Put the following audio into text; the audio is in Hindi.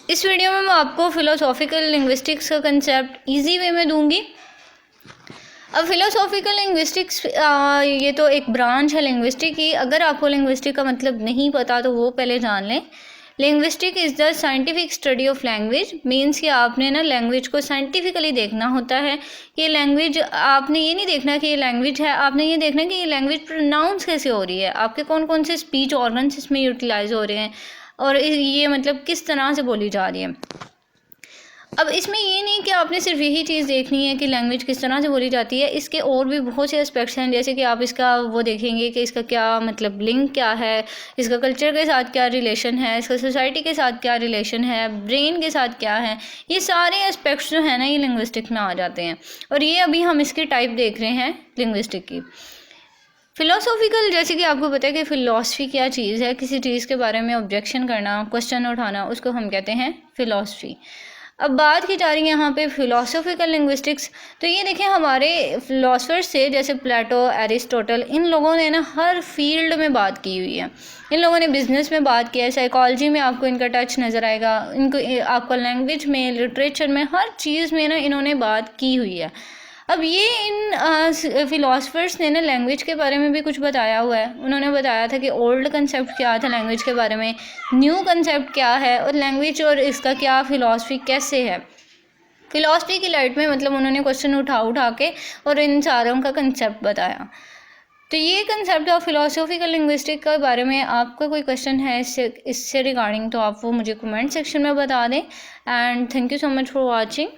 इस वीडियो में मैं आपको फ़िलोसॉफ़िकल लिंग्विस्टिक्स का कंसेप्ट ईजी वे में दूंगी। अब फ़िलोसॉफ़िकल लिंग्विस्टिक्स ये तो एक ब्रांच है लिंग्विस्टिक की। अगर आपको लिंग्विस्टिक का मतलब नहीं पता तो वो पहले जान लें। Linguistic is the scientific study of language. Means कि आपने ना लैंग्वेज को साइंटिफिकली देखना होता है। ये लैंग्वेज आपने ये नहीं देखना कि ये लैंग्वेज है, आपने ये देखना कि ये लैंग्वेज प्रोनाउंस कैसे हो रही है, आपके कौन कौन से स्पीच ऑर्गन्स इसमें यूटिलाइज हो रहे हैं और ये मतलब किस तरह से बोली जा रही है। अब इसमें ये नहीं कि आपने सिर्फ यही चीज़ देखनी है कि लैंग्वेज किस तरह से बोली जाती है। इसके और भी बहुत से एस्पेक्ट्स हैं, जैसे कि आप इसका वो देखेंगे कि इसका क्या मतलब लिंक क्या है, इसका कल्चर के साथ क्या रिलेशन है, इसका सोसाइटी के साथ क्या रिलेशन है, ब्रेन के साथ क्या है। ये सारे एस्पेक्ट्स जो है ना ये लिंग्विस्टिक में आ जाते हैं। और ये अभी हम इसकी टाइप देख रहे हैं लिंग्विस्टिक की। फ़िलोसॉफ़िकल, जैसे कि आपको पता है कि फ़िलॉसफी क्या चीज़ है, किसी चीज़ के बारे में ऑब्जेक्शन करना, क्वेश्चन उठाना, उसको हम कहते हैं फ़िलॉसफी। अब बात की जा रही है यहाँ पे फ़िलोसॉफ़िकल लिंग्विस्टिक्स। तो ये देखें हमारे फ़िलासफ़र्स थे जैसे प्लेटो, एरिस्टोटल, इन लोगों ने ना हर फील्ड में बात की हुई है। इन लोगों ने बिज़नेस में बात किया है, साइकोलॉजी में आपको इनका टच नज़र आएगा, इनको आपको लैंग्वेज में, लिटरेचर में, हर चीज़ में ना इन्होंने बात की हुई है। अब ये इन फ़िलासफ़र्स ने ना लैंग्वेज के बारे में भी कुछ बताया हुआ है। उन्होंने बताया था कि ओल्ड कंसेप्ट क्या था लैंग्वेज के बारे में, न्यू कंसेप्ट क्या है और लैंग्वेज और इसका क्या फ़िलासफ़ी कैसे है। फ़िलासफ़ी की लाइट में मतलब उन्होंने क्वेश्चन उठा के और इन सारों का कंसेप्ट बताया। तो ये कंसेप्ट ऑफ फ़िलोसॉफ़िकल लिंग्विस्टिक के बारे में आपका कोई क्वेश्चन है इससे रिगार्डिंग, तो आप वो मुझे कमेंट सेक्शन में बता दें। And thank you so much for watching.